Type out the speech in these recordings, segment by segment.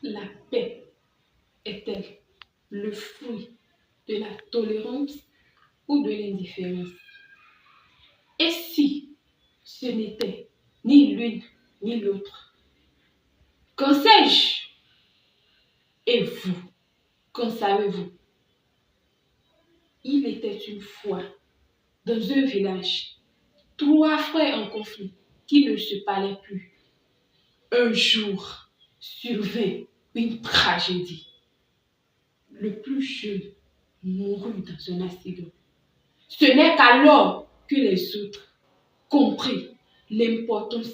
La paix est-elle le fruit de la tolérance ou de l'indifférence? Et si ce n'était ni l'une ni l'autre, qu'en sais-je? Et vous, qu'en savez-vous? Il était une fois, dans un village, 3 frères en conflit qui ne se parlaient plus. Un jour survint une tragédie. Le plus jeune mourut dans un accident. Ce n'est qu'alors que les autres comprirent l'importance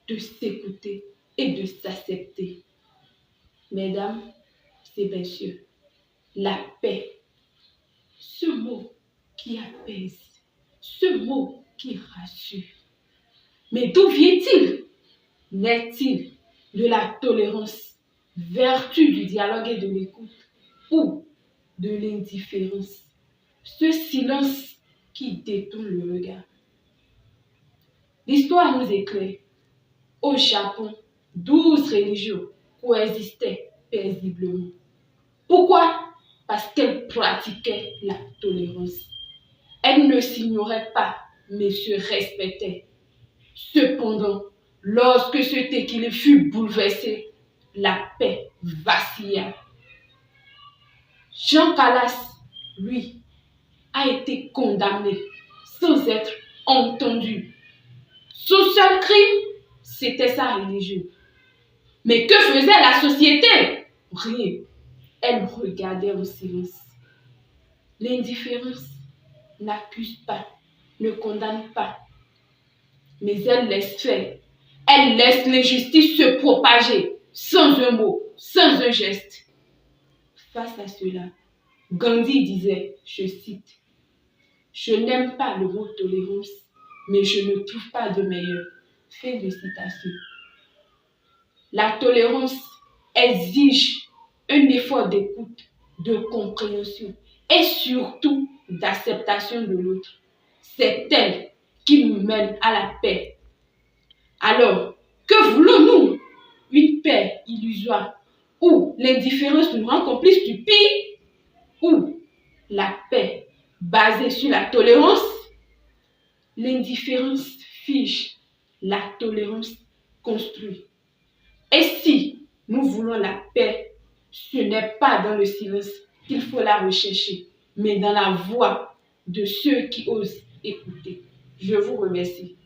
de s'écouter et de s'accepter. Mesdames et messieurs, la paix, ce mot qui apaise, ce mot qui rassure. Mais d'où vient-il? N'est-il de la tolérance, vertu du dialogue et de l'écoute, ou de l'indifférence, ce silence qui détourne le regard? L'histoire nous éclaire. Au Japon, 12 religions coexistaient paisiblement. Pourquoi? Parce qu'elles pratiquaient la tolérance. Elles ne s'ignoraient pas, mais se respectaient. Cependant, lorsque cet équilibre fut bouleversé, la paix vacilla. Jean Calas, lui, a été condamné sans être entendu. Son seul crime, c'était sa religion. Mais que faisait la société? Rien. Elle regardait en silence. L'indifférence n'accuse pas, ne condamne pas, mais elle laisse faire. Elle laisse l'injustice se propager, sans un mot, sans un geste. Face à cela, Gandhi disait, je cite, « Je n'aime pas le mot tolérance, mais je ne trouve pas de meilleur. » Fin de citation. La tolérance exige un effort d'écoute, de compréhension et surtout d'acceptation de l'autre. C'est elle qui nous mène à la paix. Alors, que voulons-nous? Une paix illusoire où l'indifférence nous rend complices du pire, ou la paix basée sur la tolérance? L'indifférence fige, la tolérance construit. Et si nous voulons la paix, ce n'est pas dans le silence qu'il faut la rechercher, mais dans la voix de ceux qui osent écouter. Je vous remercie.